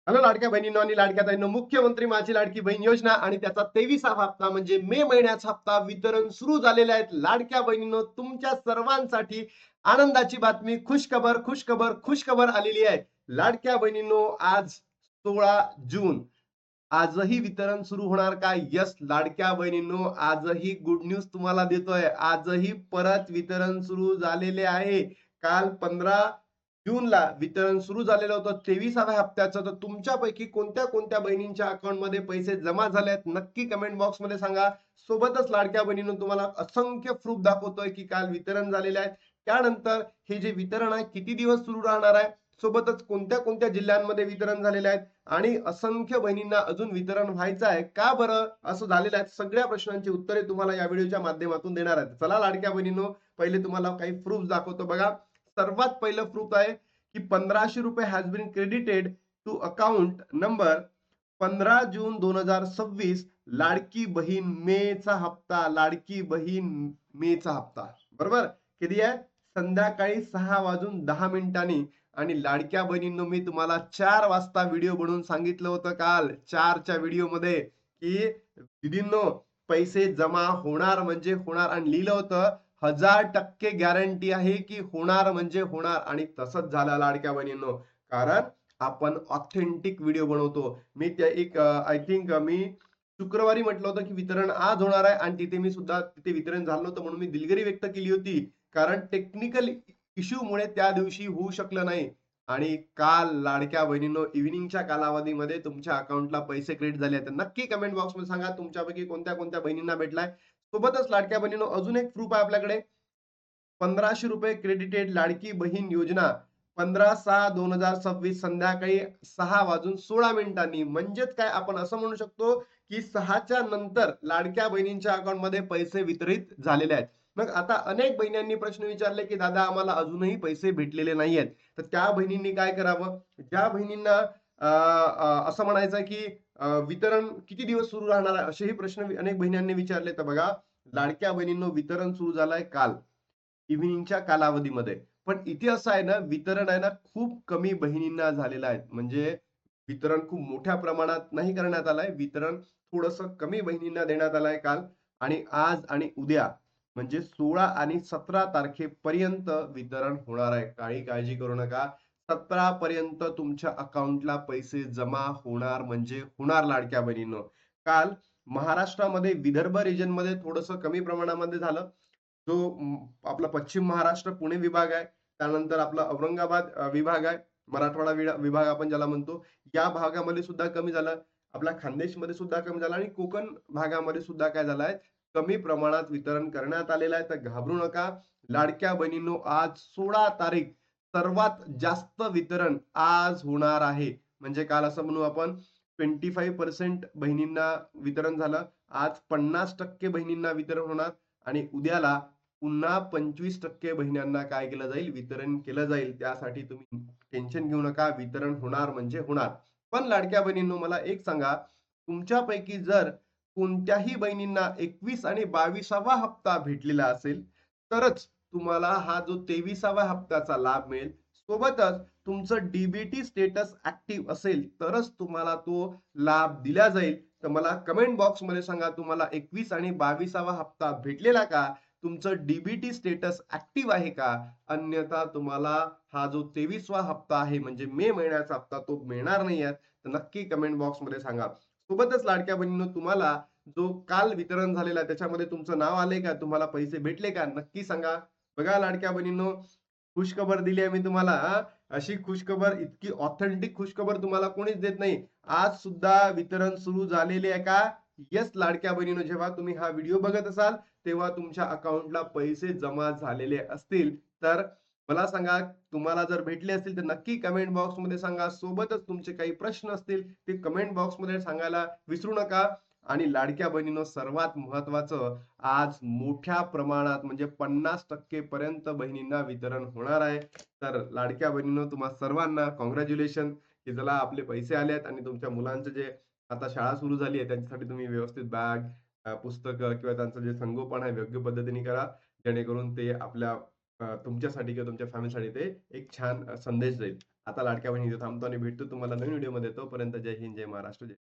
Hello लाडक्या बहिणींनो आणि लाडक्या ताईंनो, मुख्यमंत्री माझी लाडकी बहीण योजना आणि त्याचा 23वा हप्ता म्हणजे मे महिन्याचा हप्ता वितरण सुरू झालेले आहेत. लाडक्या बहिणींनो, तुमच्या सर्वांसाठी आनंदाची बातमी, खुशखबर खुशखबर खुशखबर आलेली आहे. लाडक्या बहिणींनो, आज 16 जून, आजही वितरण सुरू होणार का? यस लाडक्या बहिणींनो, आजही गुड न्यूज तुम्हाला देतोय. आजही परत वितरण सुरू झालेले आहे. काल 15 जूनला वितरण सुरू झालेलं होतं 23व्या हप्त्याचं. तर तुमच्यापैकी कोणत्या कोणत्या बहिणींच्या अकाउंटमध्ये पैसे जमा झाले आहेत नक्की कमेंट बॉक्स मध्ये सांगा. सोबतच लाडक्या बहिणींनो, तुम्हाला असंख्य प्रूफ दाखवतोय की काल वितरण झालेले आहे. त्यानंतर हे जे वितरण आहे किती दिवस सुरू राहणार आहे, सोबतच कोणत्या कोणत्या जिल्ह्यांमध्ये वितरण झालेले आहेत आणि असंख्य बहिणींना अजून वितरण व्हायचं आहे का बरं असं झालेलं आहे, सगळ्या प्रश्नांची उत्तरे तुम्हाला या व्हिडिओच्या माध्यमातून देणार आहेत. चला लाडक्या बहिणींनो, पहिले तुम्हाला काही प्रूफ दाखवतो बघा. सर्वात पहिलं प्रूफ आहे की 1500 रुपये has been credited to account number 15 June 2026. Ladki Bahin मेचा हप्ता, लाडकी बहीण मेचा हप्ता बरोबर किती आहे? संध्याकाळी 6:10 आणि लाडक्या बहिणींनो, मी तुम्हाला 4 वाजता व्हिडिओ बनवून सांगितलं होतं काल 4च्या व्हिडिओ मध्ये की दीदींनो, पैसे जमा होणार म्हणजे होणार आणि लिहिलं होतं 1000% गॅरंटी आहे की होणार म्हणजे होणार. आणि तसंच झालं लाडक्या बहिणींनो, कारण आपण ऑथेंटिक व्हिडिओ बनवतो. मी त्या एक आय थिंक मी शुक्रवारी म्हटलं होतं की वितरण आज होणार आहे आणि तिथे मी सुद्धा तिथे वितरण झालं नव्हतं म्हणून मी दिलगिरी व्यक्त केली होती, कारण टेक्निकल इश्यू मुळे त्या दिवशी होऊ शकलं नाही. आणि काल लाडक्या बहिणींनो, इव्हिनिंगच्या कालावधीमध्ये तुमच्या अकाउंटला पैसे क्रेडिट झाले आहेत. नक्की कमेंट बॉक्स मध्ये सांगा तुमच्यापैकी कोणत्या कोणत्या बहिणींना भेटलाय. सोबतच लाडक्या बहिणींनो, अजून एक प्रूफ आहे आपल्याकडे. 1500 रुपये क्रेडिटेड लाडकी बहीण योजना 15/6/2026 संध्याकाळी 6:16 म्हणजेच काय, आपण असं म्हणू शकतो की 6च्या नंतर लाडक्या बहिणींच्या अकाउंट मध्ये पैसे वितरित झालेले आहेत. मग आता अनेक बहिणींनी प्रश्न विचारले की दादा, आम्हाला अजूनही पैसे भेटलेले नाही आहेत. तर त्या बहिणींनी काय करावं? ज्या बहिणींना असं म्हणायचं की वितरण किती दिवस सुरू राहणार आहे, असेही प्रश्न अनेक बहिणींनी विचारले. तर बघा लाडक्या बहिणींनो, वितरण सुरू झालंय काल इव्हिनिंगच्या कालावधीमध्ये. पण इथे असं आहे ना, वितरण आहे ना खूप कमी बहिणींना झालेलं आहे. म्हणजे वितरण खूप मोठ्या प्रमाणात नाही करण्यात आलंय. वितरण थोडंसं कमी बहिणींना देण्यात आलंय काल. आणि आज आणि उद्या म्हणजे 16 आणि 17 तारखेपर्यंत वितरण होणार आहे. काही काळजी करू नका. 17 पर्यंत तुमच्या अकाउंटला पैसे जमा होणार म्हणजे होणार लाडक्या बहिणींनो. काल महाराष्ट्रामध्ये विदर्भ रिजनमध्ये थोडंसं कमी प्रमाणामध्ये झालं. जो आपला पश्चिम महाराष्ट्र पुणे विभाग आहे, त्यानंतर आपला औरंगाबाद विभाग आहे, मराठवाडा विभाग आपण ज्याला म्हणतो, या भागामध्ये सुद्धा कमी झालं. आपल्या खानदेशमध्ये सुद्धा कमी झालं आणि कोकण भागामध्ये सुद्धा काय झालंय, कमी प्रमाणात वितरण करण्यात आलेलं आहे. तर घाबरू नका लाडक्या बहिणींनो, आज 16 तारीख, सर्वात जास्त वितरण आज होणार आहे. म्हणजे काल असं म्हणू आपण 25% बहिणींना वितरण झालं. आज 50% बहिणींना वितरण होणार आणि उद्याला पुन्हा 25% बहिणींना काय केलं जाईल? वितरण केलं जाईल. त्यासाठी तुम्ही टेन्शन घेऊ नका. वितरण होणार म्हणजे होणार. पण लाडक्या बहिणींनो, मला एक सांगा, तुमच्यापैकी जर कोणत्याही बहिणींना 21 आणि 22वा हप्ता भेटलेला असेल, तरच तुम्हाला हा जो 23वा हप्त्याचा लाभ मिळेल. सोबतच तुमचं डीबीटी स्टेटस ऍक्टिव्ह असेल, तरच तुम्हाला तो लाभ दिला जाईल. तर मला कमेंट बॉक्समध्ये सांगा, तुम्हाला 21 आणि 22वा हप्ता भेटलेला का? तुमचं डीबीटी स्टेटस ऍक्टिव्ह आहे का? अन्यथा तुम्हाला हा जो 23वा हप्ता आहे म्हणजे मे महिन्याचा हप्ता तो मिळणार नाही आहे. तर नक्की कमेंट बॉक्स मध्ये सांगा. सोबतच लाडक्या बहिणींनो, तुम्हाला जो काल वितरण झालेला आहे त्याच्यामध्ये तुमचं नाव आलंय का? तुम्हाला पैसे भेटले का? नक्की सांगा. बघा लाडक्या बहिणींनो, खुशखबर दिली आहे मी तुम्हाला हां. अशी खुशखबर, इतकी ऑथेंटिक खुशखबर तुम्हाला कोणीच देत नाही. आज सुद्धा वितरण सुरू झालेले आहे का? येस लाडक्या बहिणींनो, जेव्हा तुम्ही हा व्हिडिओ बघत असाल तेव्हा तुमच्या अकाउंटला पैसे जमा झालेले असतील, तर मला सांगा. तुम्हाला जर भेटले असतील तर नक्की कमेंट बॉक्समध्ये सांगा. सोबतच तुमचे काही प्रश्न असतील ते कमेंट बॉक्समध्ये सांगायला विसरू नका. आणि लाडक्या बहिणींनो, सर्वात महत्त्वाचं, आज मोठ्या प्रमाणात म्हणजे 50% पर्यंत बहिणींना वितरण होणार आहे. तर लाडक्या बहिणींनो, तुम्हा सर्वांना कॉंग्रॅच्युलेशन की चला आपले पैसे आले आहेत आणि तुमच्या मुलांचे जे आता शाळा सुरू झाली आहे त्यांच्यासाठी तुम्ही व्यवस्थित बॅग, पुस्तकं किंवा त्यांचं जे संगोपन आहे योग्य पद्धतीने करा. जेणेकरून ते आपल्या तुमच्यासाठी किंवा तुमच्या फॅमिलीसाठी ते एक छान संदेश जाईल. आता लाडक्या बहिणी इथे थांबतो आणि भेटतो तुम्हाला नवीन व्हिडिओमध्ये. तोपर्यंत जय हिंद, जय महाराष्ट्र. जय